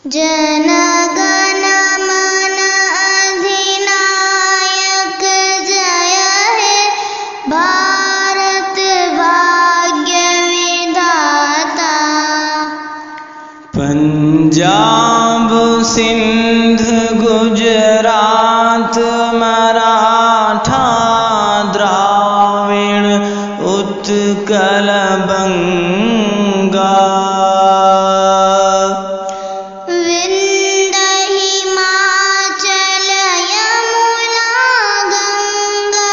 Jana Gana mana अधिनायक जय हे भारत भाग्य विधाता। पंजाब सिंध गुजरात मराठा द्राविण उत्कल बंगा। विंध्य हिमाचल यमुना गंगा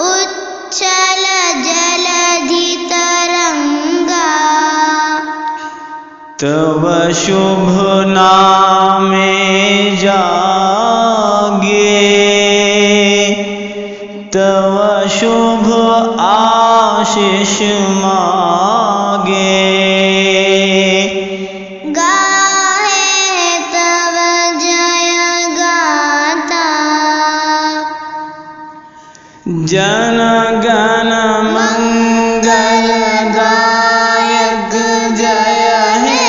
उच्छल जलधि तरंगा। तव शुभ नामे जागे तव शुभ आशीष मागे। गाहे तव जय गाता। जन गण मंगलदायक जय हे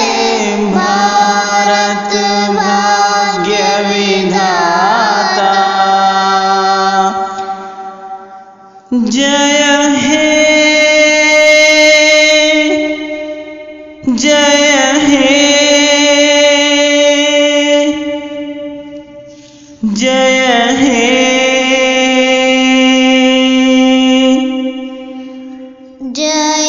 भारत भाग्य विधाता। जय हे जय हे जय हे जय